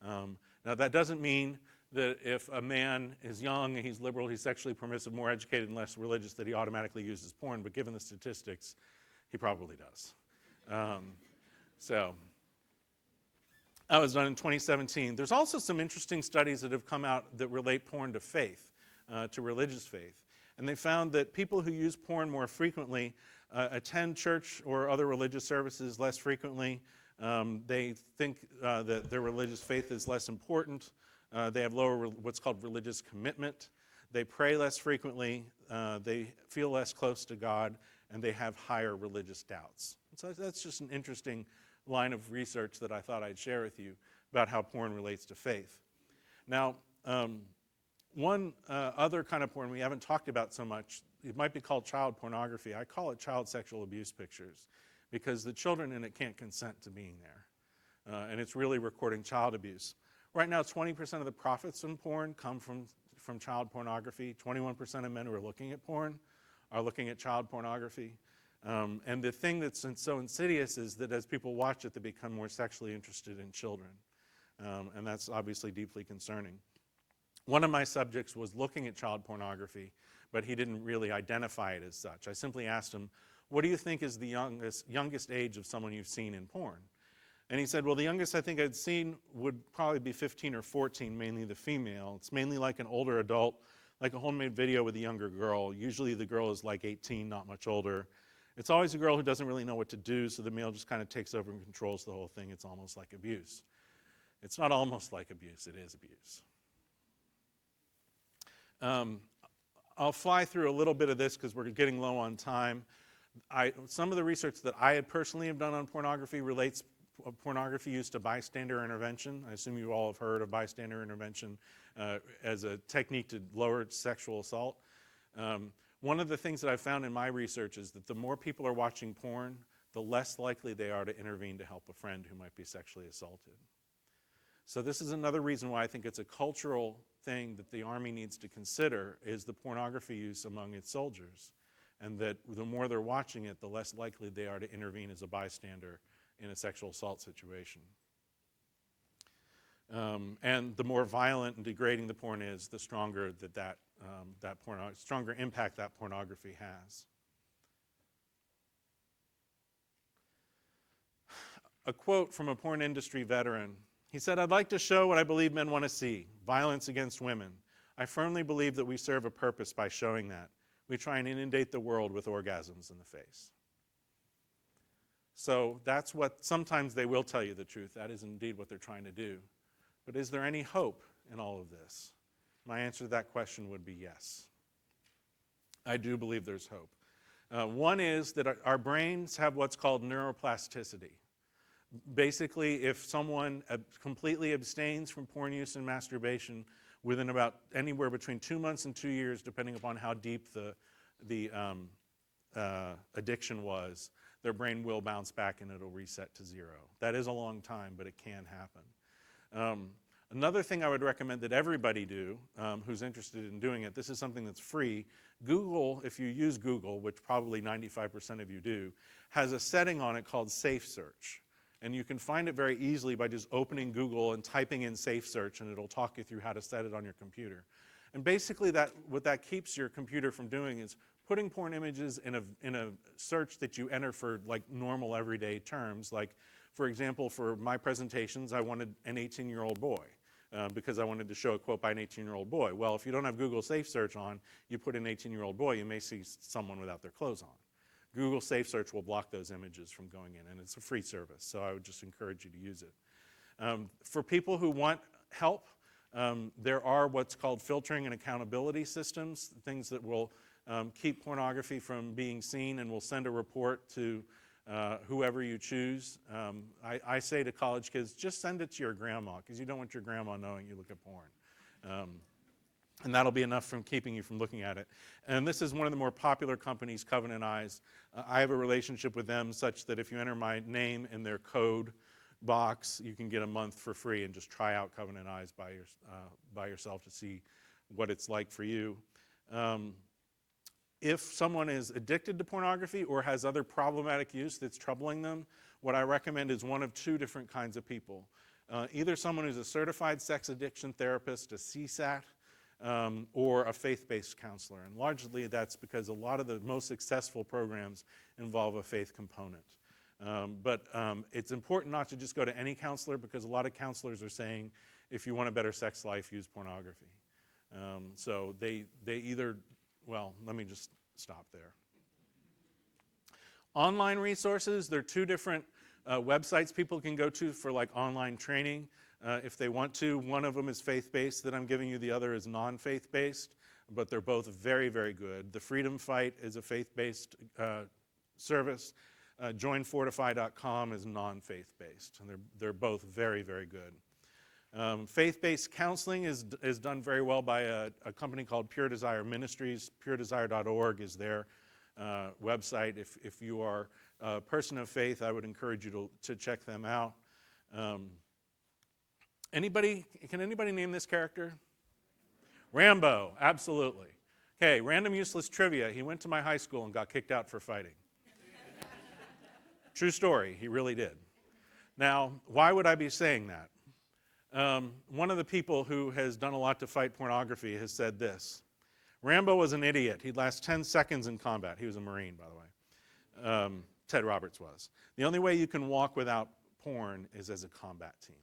Now, that doesn't mean that if a man is young and he's liberal, he's sexually permissive, more educated, and less religious, that he automatically uses porn. But given the statistics, he probably does. So that was done in 2017. There's also some interesting studies that have come out that relate porn to faith, to religious faith. And they found that people who use porn more frequently attend church or other religious services less frequently. They think that their religious faith is less important. They have lower what's called religious commitment. They pray less frequently. They feel less close to God, and they have higher religious doubts. So that's just an interesting line of research that I thought I'd share with you about how porn relates to faith. Now, one other kind of porn we haven't talked about so much, it might be called child pornography. I call it child sexual abuse pictures because the children in it can't consent to being there. And it's really recording child abuse. Right now, 20% of the profits in porn come from child pornography. 21% of men who are looking at porn are looking at child pornography. And the thing that's so insidious is that as people watch it, they become more sexually interested in children. And that's obviously deeply concerning. One of my subjects was looking at child pornography, but he didn't really identify it as such. I simply asked him, what do you think is the youngest age of someone you've seen in porn? And he said, well, the youngest I think I'd seen would probably be 15 or 14, mainly the female. It's mainly like an older adult, like a homemade video with a younger girl. Usually the girl is like 18, not much older. It's always a girl who doesn't really know what to do, so the male just kind of takes over and controls the whole thing. It's almost like abuse. It's not almost like abuse, it is abuse. I'll fly through a little bit of this because we're getting low on time. Some of the research that I personally have done on pornography relates pornography use to bystander intervention. I assume you all have heard of bystander intervention as a technique to lower sexual assault. One of the things that I've found in my research is that the more people are watching porn, the less likely they are to intervene to help a friend who might be sexually assaulted. So this is another reason why I think it's a cultural thing that the Army needs to consider is the pornography use among its soldiers. And that the more they're watching it, the less likely they are to intervene as a bystander in a sexual assault situation. And the more violent and degrading the porn is, the stronger stronger impact that pornography has. A quote from a porn industry veteran. He said, "I'd like to show what I believe men want to see, violence against women. I firmly believe that we serve a purpose by showing that. We try and inundate the world with orgasms in the face." So that's what, sometimes they will tell you the truth. That is indeed what they're trying to do. But is there any hope in all of this? My answer to that question would be yes. I do believe there's hope. One is that our brains have what's called neuroplasticity. Basically, if someone completely abstains from porn use and masturbation within about anywhere between 2 months and 2 years, depending upon how deep the addiction was, their brain will bounce back and it'll reset to zero. That is a long time, but it can happen. Another thing I would recommend that everybody do who's interested in doing it, this is something that's free. Google, if you use Google, which probably 95% of you do, has a setting on it called Safe Search. And you can find it very easily by just opening Google and typing in Safe Search, and it'll talk you through how to set it on your computer. And basically what that keeps your computer from doing is putting porn images in a search that you enter for like normal everyday terms. Like, for example, for my presentations, I wanted an 18-year-old boy because I wanted to show a quote by an 18-year-old boy. Well, if you don't have Google Safe Search on, you put an 18-year-old boy, you may see someone without their clothes on. Google Safe Search will block those images from going in, and it's a free service, so I would just encourage you to use it. For people who want help, there are what's called filtering and accountability systems, things that will keep pornography from being seen and will send a report to whoever you choose. I say to college kids, just send it to your grandma, because you don't want your grandma knowing you look at porn. And that'll be enough from keeping you from looking at it. And this is one of the more popular companies, Covenant Eyes. I have a relationship with them such that if you enter my name in their code box, you can get a month for free and just try out Covenant Eyes by yourself to see what it's like for you. If someone is addicted to pornography or has other problematic use that's troubling them, what I recommend is one of two different kinds of people. Either someone who's a certified sex addiction therapist, a CSAT, or a faith-based counselor. And largely that's because a lot of the most successful programs involve a faith component. But it's important not to just go to any counselor, because a lot of counselors are saying, if you want a better sex life, use pornography. So they either, well, let me just stop there. Online resources, there are two different websites people can go to for like online training. If they want to. One of them is faith-based that I'm giving you, the other is non-faith-based, but they're both very, very good. The Freedom Fight is a faith-based service. JoinFortify.com is non-faith-based, and they're both very, very good. Faith-based counseling is done very well by a company called Pure Desire Ministries. PureDesire.org is their website. If you are a person of faith, I would encourage you to check them out. Can anybody name this character? Rambo, absolutely. Okay, random useless trivia. He went to my high school and got kicked out for fighting. True story, he really did. Now, why would I be saying that? One of the people who has done a lot to fight pornography has said this. Rambo was an idiot. He'd last 10 seconds in combat. He was a Marine, by the way. Ted Roberts was. The only way you can walk without porn is as a combat team.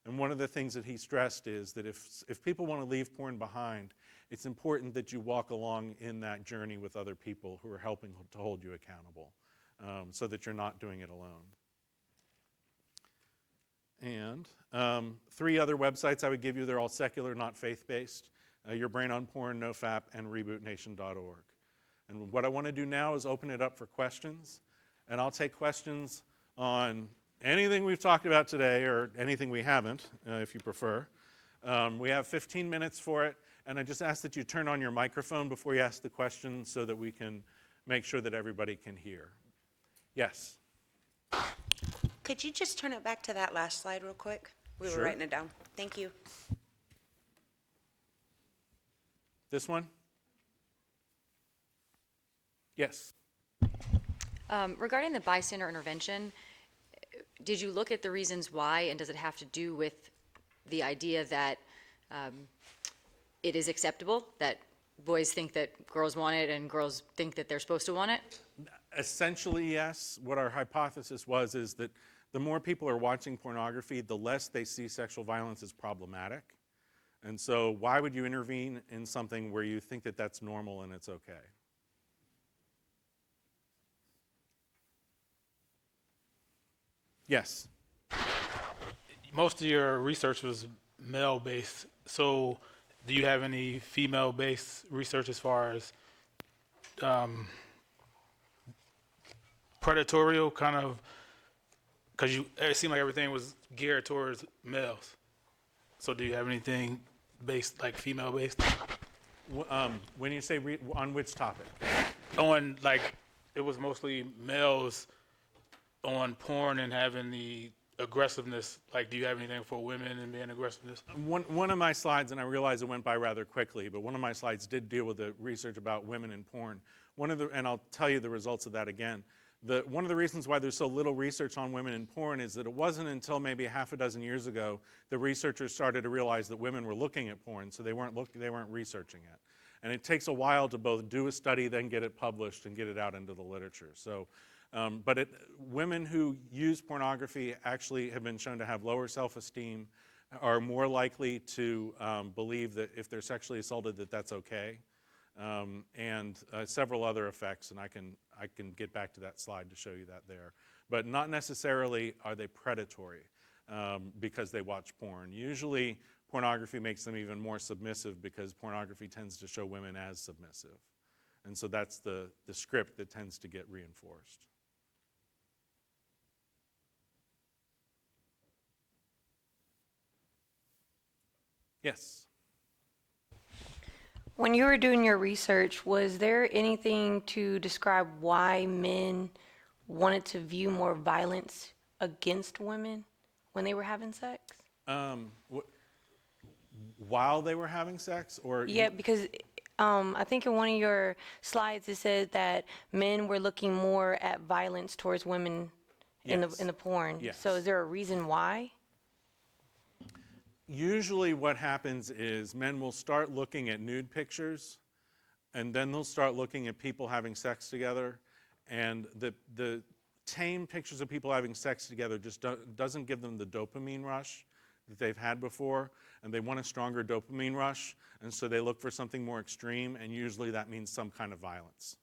And one of the things that he stressed is that if people want to leave porn behind, it's important that you walk along in that journey with other people who are helping to hold you accountable, so that you're not doing it alone. And 3 other websites I would give you, they're all secular, not faith-based. Your Brain on Porn, NoFap, and RebootNation.org. And what I want to do now is open it up for questions, and I'll take questions on anything we've talked about today, or anything we haven't, if you prefer. We have 15 minutes for it, and I just ask that you turn on your microphone before you ask the question so that we can make sure that everybody can hear. Yes? Could you just turn it back to that last slide real quick? We Sure. were writing it down. Thank you. This one? Yes. Regarding the bystander intervention, did you look at the reasons why, and does it have to do with the idea that it is acceptable, that boys think that girls want it and girls think that they're supposed to want it? Essentially, yes. What our hypothesis was is that the more people are watching pornography, the less they see sexual violence as problematic. And so why would you intervene in something where you think that that's normal and it's okay? Yes. Most of your research was male-based, so do you have any female-based research as far as predatorial kind of, because it seemed like everything was geared towards males. So do you have anything based, like female-based? When you say on which topic? On, like, it was mostly males on porn and having the aggressiveness. Like, do you have anything for women and being aggressiveness? One of my slides, and I realize it went by rather quickly, but one of my slides did deal with the research about women in porn. And I'll tell you the results of that again. One of the reasons why there's so little research on women in porn is that it wasn't until maybe half a dozen years ago the researchers started to realize that women were looking at porn, so they weren't researching it. And it takes a while to both do a study, then get it published and get it out into the literature. So, women who use pornography actually have been shown to have lower self-esteem, are more likely to believe that if they're sexually assaulted that that's okay, and several other effects, and I can get back to that slide to show you that there. But not necessarily are they predatory because they watch porn. Usually pornography makes them even more submissive because pornography tends to show women as submissive. And so that's the script that tends to get reinforced. Yes. When you were doing your research, was there anything to describe why men wanted to view more violence against women when they were having sex? While they were having sex, or Yeah, because I think in one of your slides it said that men were looking more at violence towards women in Yes. the porn. Yes. So is there a reason why? Usually what happens is men will start looking at nude pictures, and then they'll start looking at people having sex together, and the tame pictures of people having sex together just doesn't give them the dopamine rush that they've had before, and they want a stronger dopamine rush, and so they look for something more extreme, and usually that means some kind of violence.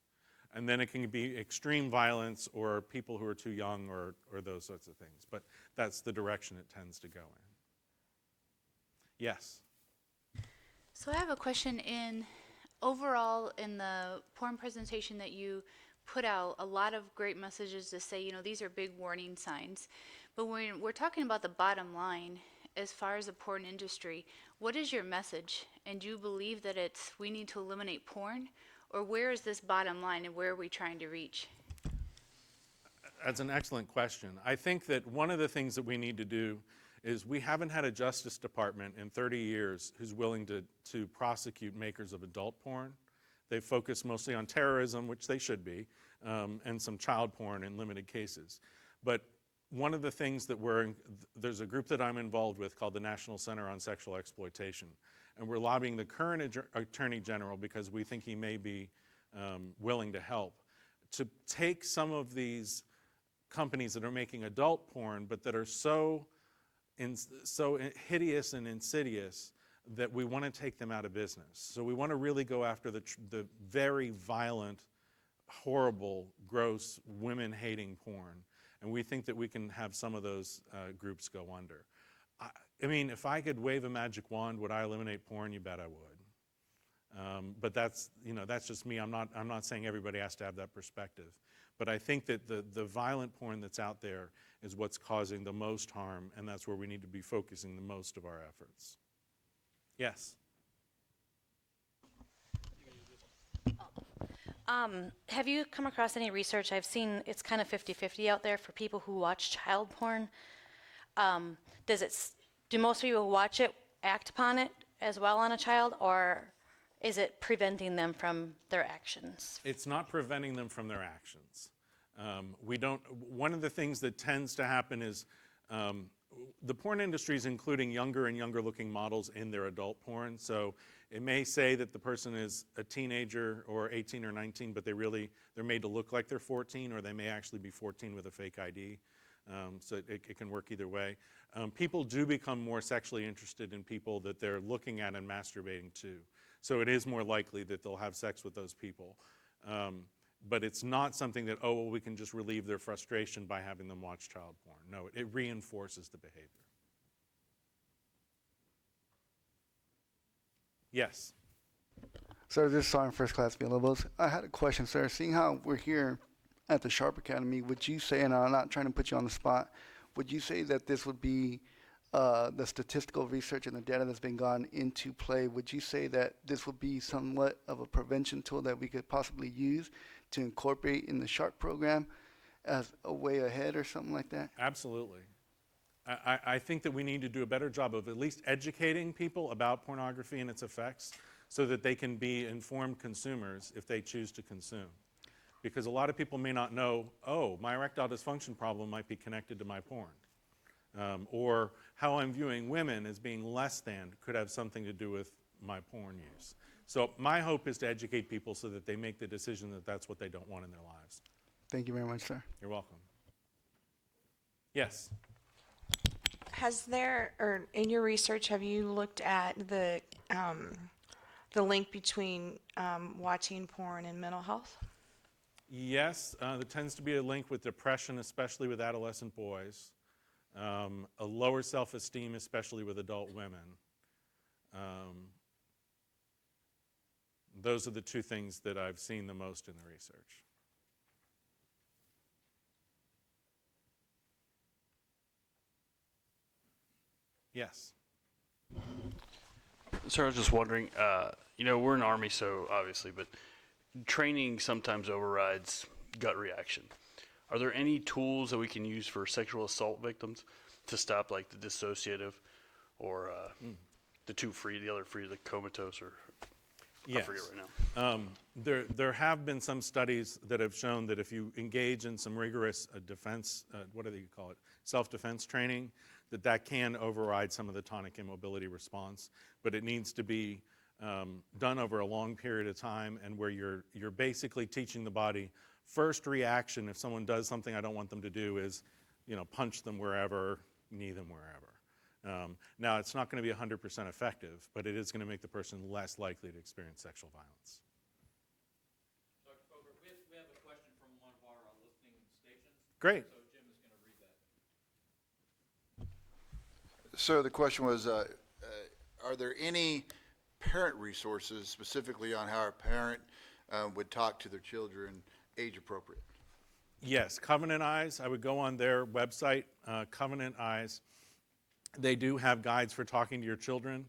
And then it can be extreme violence or people who are too young or those sorts of things, but that's the direction it tends to go in. Yes. So I have a question. Overall in the porn presentation that you put out, a lot of great messages to say, these are big warning signs. But when we're talking about the bottom line, as far as the porn industry, what is your message? And do you believe that we need to eliminate porn? Or where is this bottom line and where are we trying to reach? That's an excellent question. I think that one of the things that we need to do is we haven't had a Justice Department in 30 years who's willing to prosecute makers of adult porn. They focus mostly on terrorism, which they should be, and some child porn in limited cases. But one of the things that there's a group that I'm involved with called the National Center on Sexual Exploitation, and we're lobbying the current Attorney General because we think he may be willing to help, to take some of these companies that are making adult porn but that are so hideous and insidious that we want to take them out of business. So we want to really go after the very violent, horrible, gross, women-hating porn. And we think that we can have some of those groups go under. I mean, if I could wave a magic wand, would I eliminate porn? You bet I would. But that's just me. I'm not saying everybody has to have that perspective. But I think that the violent porn that's out there is what's causing the most harm, and that's where we need to be focusing the most of our efforts. Yes? Have you come across any research? I've seen it's kind of 50-50 out there for people who watch child porn. Do most people who watch it act upon it as well on a child, or is it preventing them from their actions? It's not preventing them from their actions. One of the things that tends to happen is the porn industry is including younger and younger looking models in their adult porn. So it may say that the person is a teenager or 18 or 19, but they're made to look like they're 14, or they may actually be 14 with a fake ID. So it can work either way. People do become more sexually interested in people that they're looking at and masturbating to. So it is more likely that they'll have sex with those people. But it's not something that, we can just relieve their frustration by having them watch child porn. No, it reinforces the behavior. Yes. Sir, this is Sergeant First Class Villalobos. I had a question, sir. Seeing how we're here at the Sharp Academy, would you say, and I'm not trying to put you on the spot, would you say that this would be the statistical research and the data that's been gone into play, would you say that this would be somewhat of a prevention tool that we could possibly use to incorporate in the SHARP program as a way ahead or something like that? Absolutely. I think that we need to do a better job of at least educating people about pornography and its effects so that they can be informed consumers if they choose to consume. Because a lot of people may not know, my erectile dysfunction problem might be connected to my porn. Or how I'm viewing women as being less than could have something to do with my porn use. So my hope is to educate people so that they make the decision that that's what they don't want in their lives. Thank you very much, sir. You're welcome. Yes. Has there, or in your research, have you looked at the link between watching porn and mental health? Yes, there tends to be a link with depression, especially with adolescent boys, a lower self-esteem, especially with adult women. Those are the two things that I've seen the most in the research. Yes. Sir, I was just wondering, we're in Army, so obviously, but training sometimes overrides gut reaction. Are there any tools that we can use for sexual assault victims to stop, like, the dissociative or the other free, the comatose, or I forget right now? There have been some studies that have shown that if you engage in some rigorous defense, what do they call it, self-defense training, that can override some of the tonic immobility response, but it needs to be done over a long period of time, and where you're basically teaching the body first reaction if someone does something I don't want them to do is, punch them wherever, knee them wherever. Now, it's not going to be 100% effective, but it is going to make the person less likely to experience sexual violence. Dr. Fogert, we have a question from one of our listening stations. Great. So Jim is going to read that. So the question was, are there any parent resources specifically on how a parent would talk to their children age appropriate? Yes, Covenant Eyes. I would go on their website, Covenant Eyes. They do have guides for talking to your children.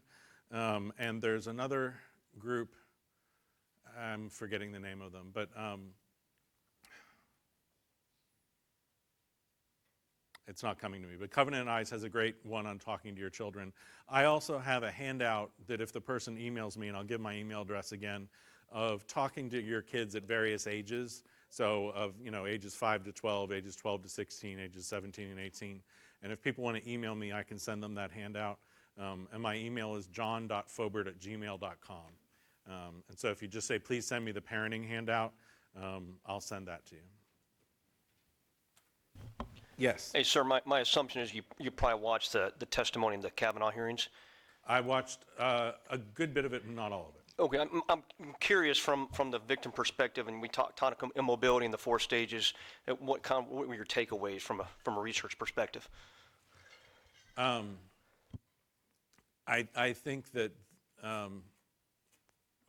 And there's another group, I'm forgetting the name of them, but it's not coming to me. But Covenant Eyes has a great one on talking to your children. I also have a handout that if the person emails me, and I'll give my email address again, of talking to your kids at various ages. So of, ages 5 to 12, ages 12 to 16, ages 17 and 18. And if people want to email me, I can send them that handout. And my email is john.fobert@gmail.com. And so if you just say, please send me the parenting handout, I'll send that to you. Yes. Hey, sir, my assumption is you probably watched the testimony in the Kavanaugh hearings. I watched a good bit of it, not all of it. Okay, I'm curious from the victim perspective, and we talked tonic immobility in the 4 stages. What were your takeaways from a research perspective? I think that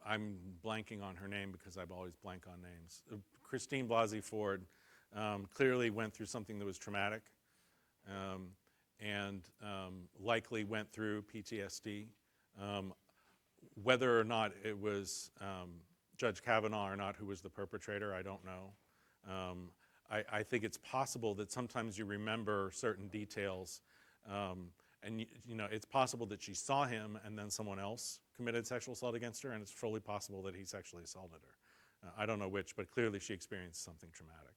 I'm blanking on her name because I always blank on names. Christine Blasey Ford clearly went through something that was traumatic and likely went through PTSD. Whether or not it was Judge Kavanaugh or not who was the perpetrator, I don't know. I think it's possible that sometimes you remember certain details, and it's possible that she saw him and then someone else committed sexual assault against her, and it's fully possible that he sexually assaulted her. I don't know which, but clearly she experienced something traumatic.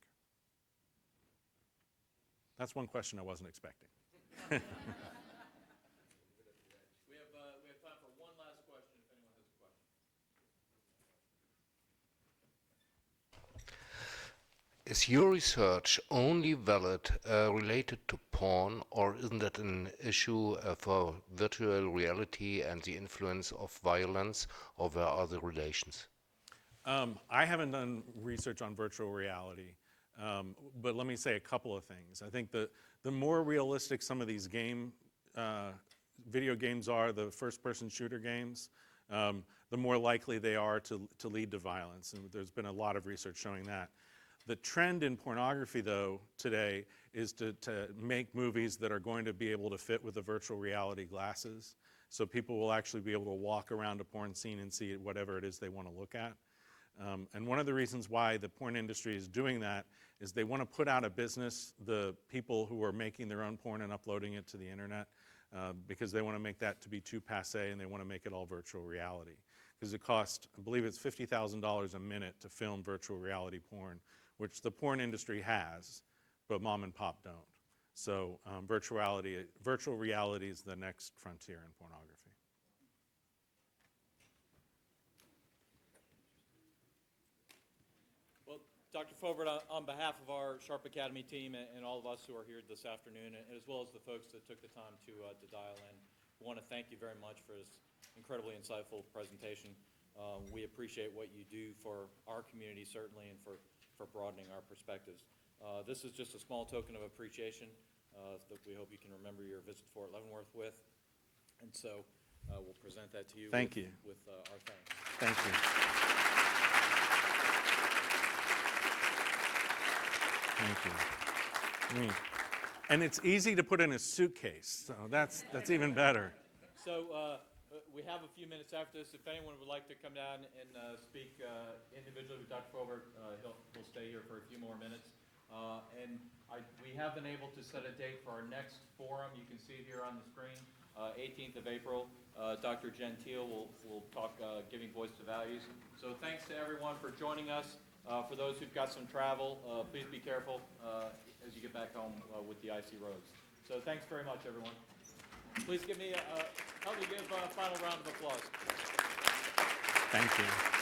That's one question I wasn't expecting. We have time for one last question if anyone has a question. Is your research only valid related to porn, or isn't that an issue for virtual reality and the influence of violence over other relations? I haven't done research on virtual reality, but let me say a couple of things. I think the more realistic some of these video games are, the first-person shooter games, the more likely they are to lead to violence, and there's been a lot of research showing that. The trend in pornography, though, today is to make movies that are going to be able to fit with the virtual reality glasses, so people will actually be able to walk around a porn scene and see whatever it is they want to look at. And one of the reasons why the porn industry is doing that is they want to put out of business the people who are making their own porn and uploading it to the internet, because they want to make that to be too passé, and they want to make it all virtual reality. Because it costs, I believe it's $50,000 a minute to film virtual reality porn, which the porn industry has, but mom and pop don't. So virtual reality is the next frontier in pornography. Dr. Fobert, on behalf of our Sharp Academy team and all of us who are here this afternoon, and as well as the folks that took the time to dial in, I want to thank you very much for this incredibly insightful presentation. We appreciate what you do for our community, certainly, and for broadening our perspectives. This is just a small token of appreciation that we hope you can remember your visit to Fort Leavenworth with. And so we'll present that to you. Thank you. With our thanks. Thank you. Thank you. And it's easy to put in a suitcase, so that's even better. So we have a few minutes after this. If anyone would like to come down and speak individually with Dr. Fobert, he'll stay here for a few more minutes. We have been able to set a date for our next forum. You can see it here on the screen, 18th of April. Dr. Gentile will talk giving voice to values. So thanks to everyone for joining us. For those who've got some travel, please be careful as you get back home with the icy roads. So thanks very much, everyone. Please help me give a final round of applause. Thank you.